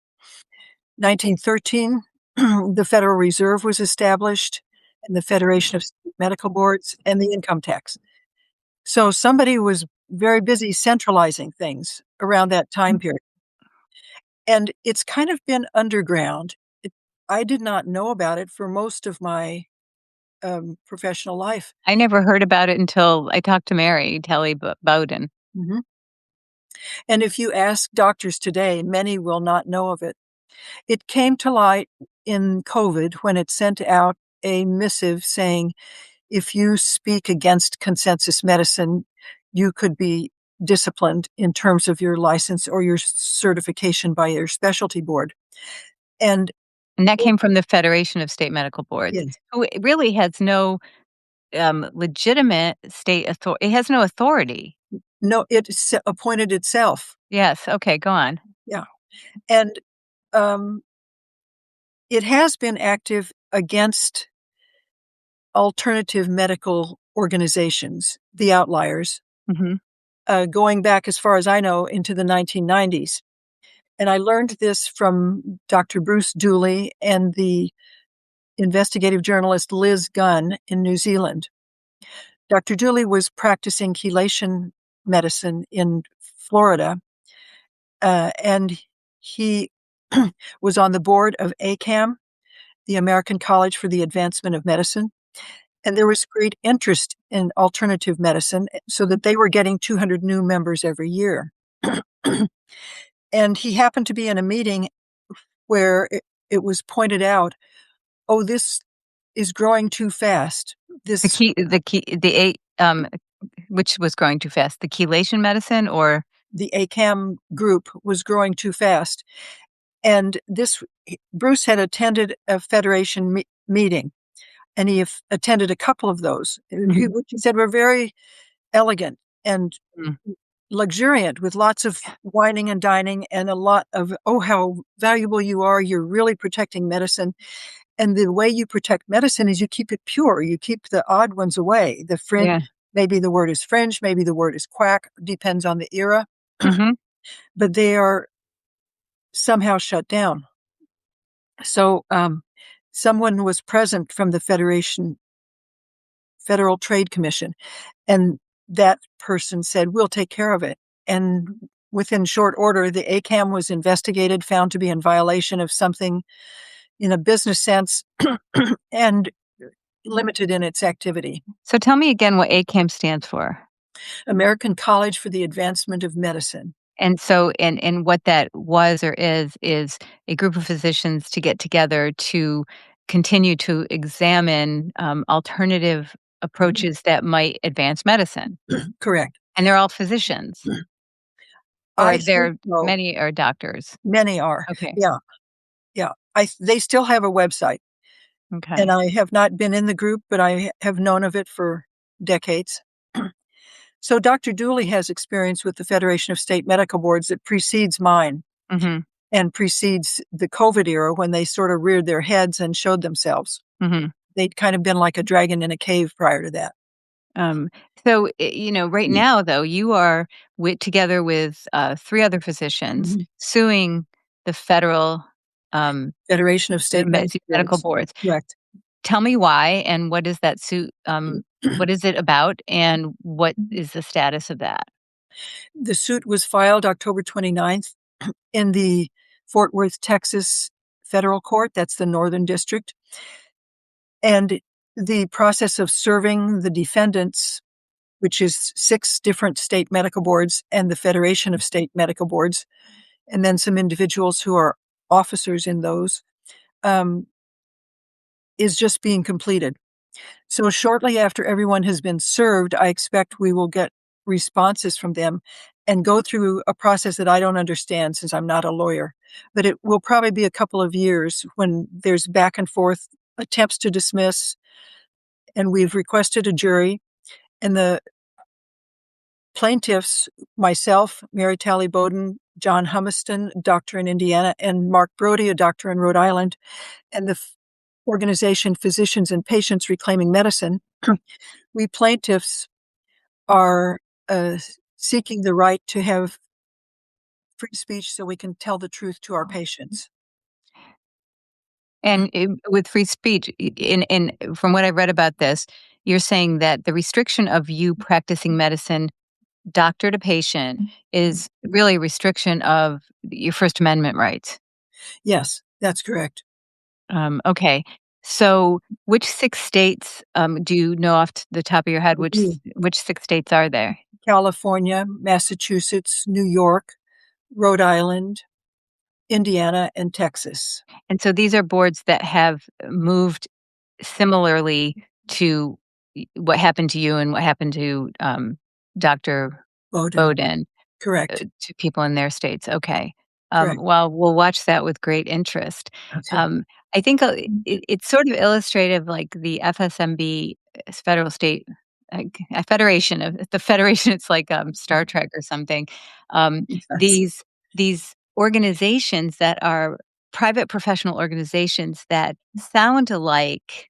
1913, the Federal Reserve was established, and the Federation of State Medical Boards, and the income tax. So somebody was very busy centralizing things around that time period. And it's kind of been underground. I did not know about it for most of my professional life. I never heard about it until I talked to Mary Telly Bowden. Mhm. And if you ask doctors today, many will not know of it. It came to light in COVID when it sent out a missive saying, if you speak against consensus medicine, you could be disciplined in terms of your license or your certification by your specialty board. And And that came from the Federation of State Medical Boards, yes, who really has no, legitimate state authority. It has no authority. no, appointed itself. Yes, okay, go on. Yeah. And um, it has been active against alternative medical organizations, the outliers, Mhm. going back as far as I know into the 1990s. And I learned this from Dr. Bruce Dooley and the investigative journalist Liz Gunn in New Zealand. Dr. Dooley was practicing chelation medicine in Florida, and he was on the board of ACAM, the American College for the Advancement of Medicine. And there was great interest in alternative medicine, so that they were getting 200 new members every year. And he happened to be in a meeting where it was pointed out, "Oh, this is growing too fast. This The 8, which was growing too fast, the chelation medicine or The ACAM group was growing too fast." And this Bruce had attended a federation meeting, and he attended a couple of those, and Mhm. which he said were very elegant and Mm. luxuriant with lots of wining and dining and a lot of, "Oh, how valuable you are. You're really protecting medicine." And the way you protect medicine is you keep it pure. You keep the odd ones away. The fringe, Yeah. maybe the word is fringe, maybe the word is quack, depends on the era, Mhm. but they are somehow shut down. So, someone was present from the Federal Trade Commission, and that person said, "We'll take care of it." And within short order, the ACAM was investigated, found to be in violation of something in a business sense and limited in its activity. So tell me again what ACAM stands for. American College for the Advancement of Medicine. And so and what that was or is a group of physicians to get together to continue to examine, alternative approaches that might advance medicine. Correct. And they're all physicians, or I think there so. many are doctors. Many are. Okay, Yeah, yeah. They still have a website, and okay. I have not been in the group, but I have known of it for decades. So Dr. Dooley has experience with the Federation of State Medical Boards that precedes mine Mhm, and precedes the COVID era when they sort of reared their heads and showed themselves. mhm. They'd kind of been like a dragon in a cave prior to that. Um, so, right now, though, you are together with 3 other physicians Mhm. suing the federal, Federation of State Medical medical Boards. boards. Correct. Tell me why, and what is that suit, what is it about, and what is the status of that? The suit was filed October 29th in the Fort Worth, Texas Federal Court. That's the Northern District. And the process of serving the defendants, which is 6 different state medical boards and the Federation of State Medical Boards, and then some individuals who are officers in those, um, is just being completed. So shortly after everyone has been served, I expect we will get responses from them and go through a process that I don't understand since I'm not a lawyer. But it will probably be a couple of years when there's back and forth attempts to dismiss, and we've requested a jury, and the plaintiffs, myself, Mary Talley Bowden, John Humiston, doctor in Indiana, and Mark Brody, a doctor in Rhode Island, and the organization Physicians and Patients Reclaiming Medicine, we plaintiffs are uh, seeking the right to have free speech so we can tell the truth to our patients. And, with free speech, in from what I've read about this, you're saying that the restriction of you practicing medicine doctor to patient is really a restriction of your First Amendment rights. Yes, that's correct. Okay. So which 6 states, do you know off the top of your head I do. which 6 states are there? California, Massachusetts, New York, Rhode Island, Indiana, and Texas. And so these are boards that have moved similarly to what happened to you and what happened to, Dr. Bowden. Bowden. Correct. To people in their states, okay. Correct. Well, we'll watch that with great interest. Okay. Um, I think, it's sort of illustrative, like the FSMB is federal state, like, a federation of the federation, it's like, Star Trek or something. Yes. These organizations that are private professional organizations that sound like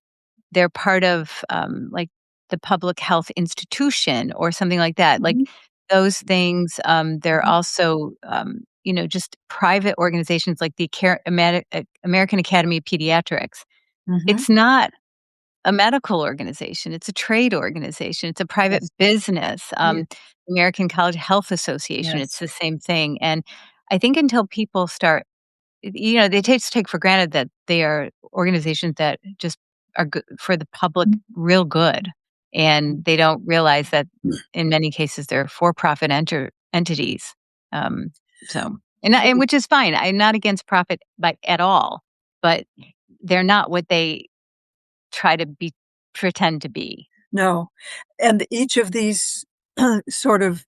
they're part of, like, the public health institution or something like that, like, Mhm. those things, they're Mhm. also, just private organizations like the American Academy of Pediatrics. Mhm. It's not a medical organization, it's a trade organization, it's a private Yes. business. Yes. American College Health Association, it's Yes. the same thing, and I think until people start they take for granted that they are organizations that just are good for the public real good, and they don't realize that in many cases they're for-profit entities. Um, so and Right. which is fine. I'm not against profit by at all, but they're not what they try to pretend to be. No. And each of these sort of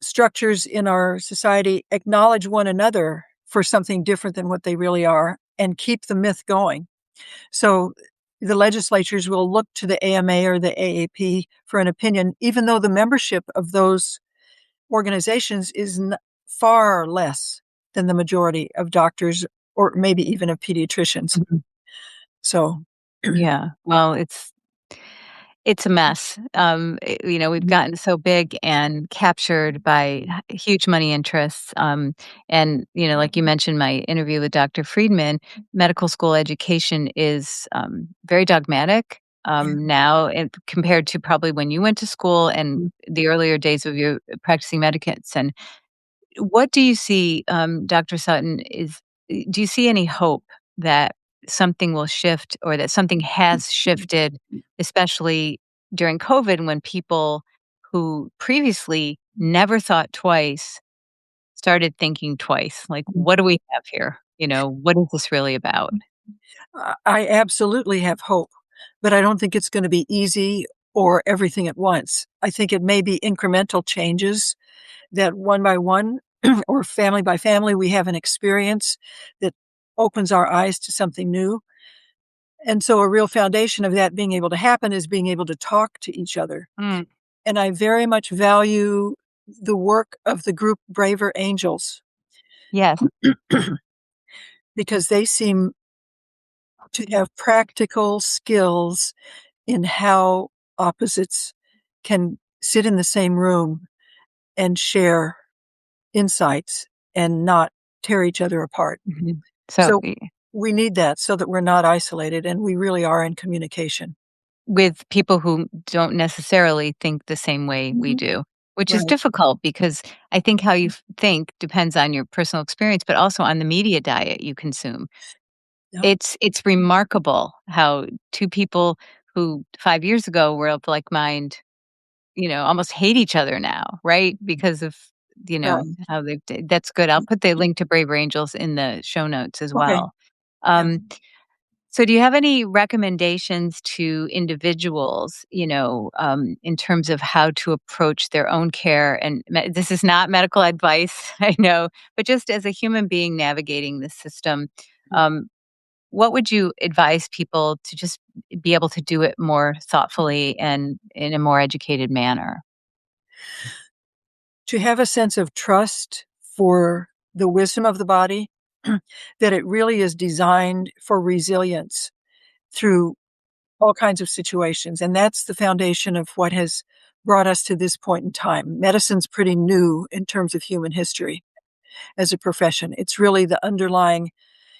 structures in our society acknowledge one another for something different than what they really are and keep the myth going. So the legislatures will look to the AMA or the AAP for an opinion, even though the membership of those organizations is far less than the majority of doctors or maybe even of pediatricians. Mhm. So, Yeah. Well, it's a mess. We've gotten so big and captured by huge money interests. And, like you mentioned, my interview with Dr. Friedman, medical school education is very dogmatic now, and compared to probably when you went to school and the earlier days of your practicing medicine. What do you see, Dr. Sutton, do you see any hope that something will shift or that something has shifted, especially during COVID when people who previously never thought twice started thinking twice. Like, what do we have here? What is this really about? I absolutely have hope, but I don't think it's gonna be easy or everything at once. I think it may be incremental changes that one by one or family by family, we have an experience that opens our eyes to something new. And so a real foundation of that being able to happen is being able to talk to each other. Mm, And I very much value the work of the group Braver Angels yes. because they seem to have practical skills in how opposites can sit in the same room and share insights and not tear each other apart. Mhm. So, So we need that so that we're not isolated and we really are in communication. with people who don't necessarily think the same way we Mhm. do, which is Right. difficult because I think how you think depends on your personal experience, but also on the media diet you consume. Yep. It's remarkable how two people who 5 years ago were of like mind, almost hate each other now, right? Because of, Right. how they've that's good. I'll put the link to Brave Angels in the show notes as Okay. well. Yeah. Um, so do you have any recommendations to individuals, in terms of how to approach their own care? And this is not medical advice, I know, but just as a human being navigating the system, um, what would you advise people to just be able to do it more thoughtfully and in a more educated manner? To have a sense of trust for the wisdom of the body, that it really is designed for resilience through all kinds of situations. And that's the foundation of what has brought us to this point in time. Medicine's pretty new in terms of human history as a profession. It's really the underlying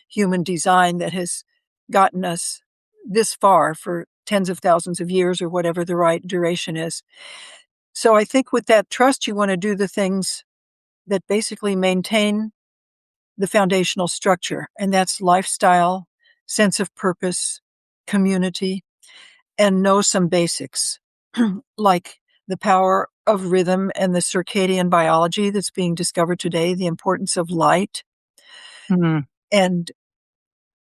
human design that has gotten us this far for tens of thousands of years or whatever the right duration is. So I think with that trust, you want to do the things that basically maintain the foundational structure, and that's lifestyle, sense of purpose, community, and know some basics like the power of rhythm and the circadian biology that's being discovered today, the importance of light, Mhm, and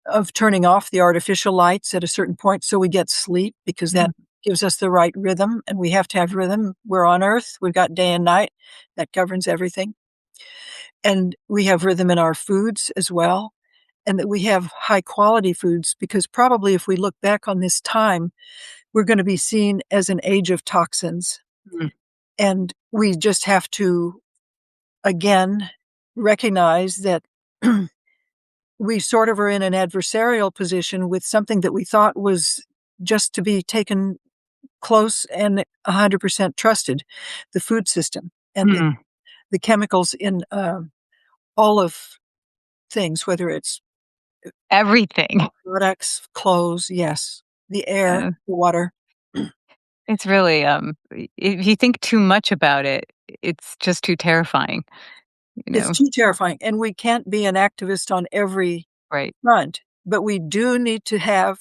of turning off the artificial lights at a certain point so we get sleep because mhm, that gives us the right rhythm, and we have to have rhythm. We're on Earth, we've got day and night, that governs everything. And we have rhythm in our foods as well, and that we have high quality foods because probably if we look back on this time, we're gonna be seen as an age of toxins. mhm, And we just have to, again, recognize that we sort of are in an adversarial position with something that we thought was just to be taken close and 100% trusted, the food system and mhm. the chemicals in, all of things, whether it's Everything. products, clothes, yes, the air, Uh, the water. it's really, if you think too much about it, it's just too terrifying, you It's know? too terrifying, and we can't be an activist on every Right. front, but we do need to have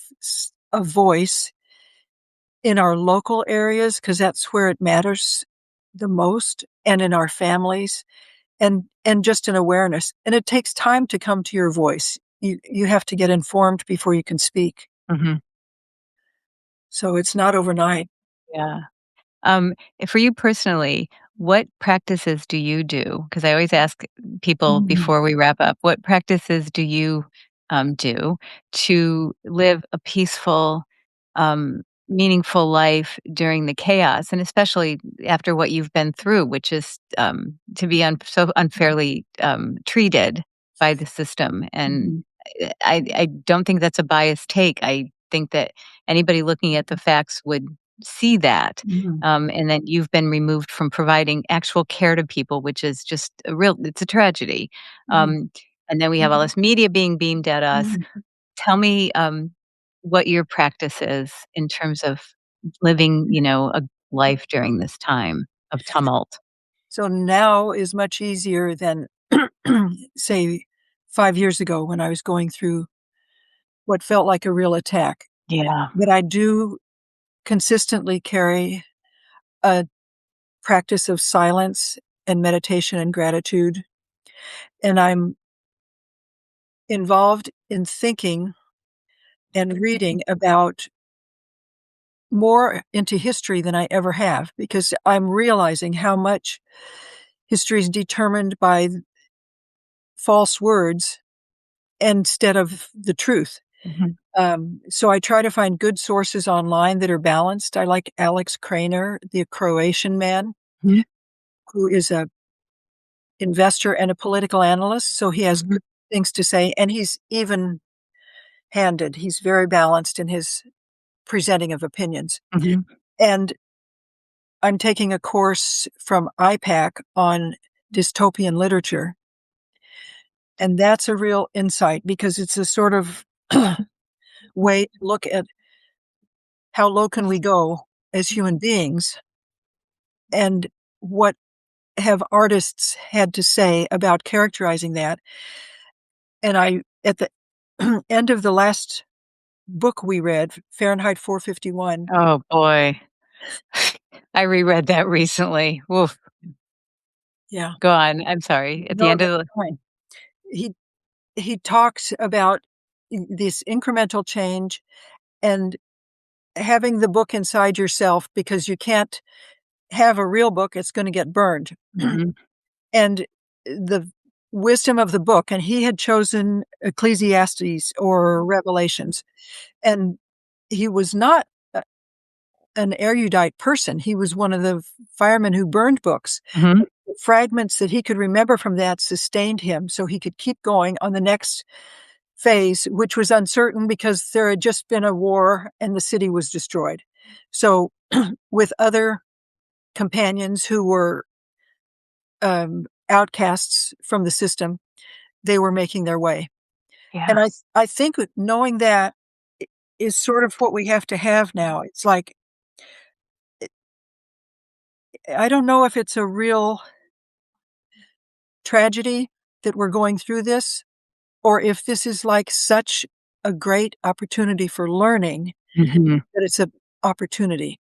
a voice in our local areas because that's where it matters the most, and in our families, and just an awareness. And it takes time to come to your voice. You have to get informed before you can speak. Mhm. So it's not overnight. Yeah. For you personally, what practices do you do? Because I always ask people Mhm. before we wrap up, what practices do you do to live a peaceful, meaningful life during the chaos, and especially after what you've been through, which is to be so unfairly treated by the system. And Mhm. I don't think that's a biased take. I think that anybody looking at the facts would see that. Mhm. And then you've been removed from providing actual care to people, which is just it's a tragedy. Mhm. Um, and then we have all this media being beamed at us. Mhm. Tell me what your practice is in terms of living, a life during this time of tumult. So now is much easier than, say, 5 years ago when I was going through what felt like a real attack. Yeah. But I do consistently carry a practice of silence and meditation and gratitude, and I'm involved in thinking and reading about more into history than I ever have because I'm realizing how much history is determined by false words instead of the truth. Mhm. So I try to find good sources online that are balanced. I like Alex Krainer, the Croatian man, Mhm. who is a investor and a political analyst. So he has Mhm. good things to say, and he's even-handed. He's very balanced in his presenting of opinions. Mhm. And I'm taking a course from IPAC on dystopian literature, and that's a real insight because it's a sort of way to look at how low can we go as human beings and what have artists had to say about characterizing that. And I at the end of the last book we read, Fahrenheit 451. Oh, boy. I reread that recently. Woof. Yeah. Go on. I'm sorry. At the No, end of that's the fine. He he talks about this incremental change and having the book inside yourself because you can't have a real book, it's gonna get burned. Mhm. And the wisdom of the book, and he had chosen Ecclesiastes or Revelations, and he was not a an erudite person, he was one of the firemen who burned books. Mhm. The fragments that he could remember from that sustained him so he could keep going on the next phase, which was uncertain because there had just been a war and the city was destroyed. So, with other companions who were, outcasts from the system, they were making their way. And Yeah. I think that knowing that I is sort of what we have to have now. It's like, I don't know if it's a real tragedy that we're going through this, or if this is like such a great opportunity for learning Mhm. that it's a opportunity.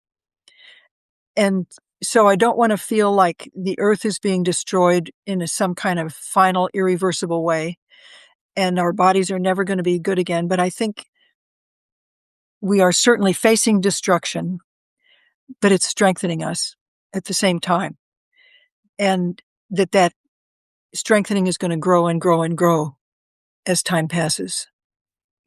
And so I don't wanna feel like the earth is being destroyed in some kind of final irreversible way, and our bodies are never gonna be good again, but I think we are certainly facing destruction, but it's strengthening us at the same time, and that strengthening is gonna grow and grow and grow as time passes.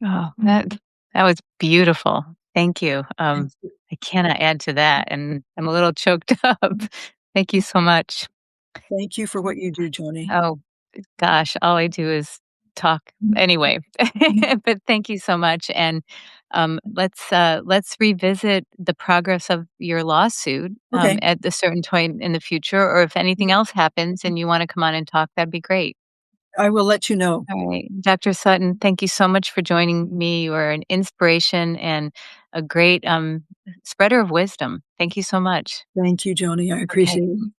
Oh, that was beautiful. Thank you. Thank you. I cannot add to that, and I'm a little choked up. Thank you so much. Thank you for what you do, Joni. Oh, gosh, all I do is talk anyway. But thank you so much, and, let's revisit the progress of your lawsuit, Okay. at a certain point in the future, or if anything else happens and you wanna come on and talk, that'd be great. I will let you know. All right. Dr. Sutton, thank you so much for joining me. You are an inspiration and a great, spreader of wisdom. Thank you so much. Thank you, Joni. I Okay. appreciate it.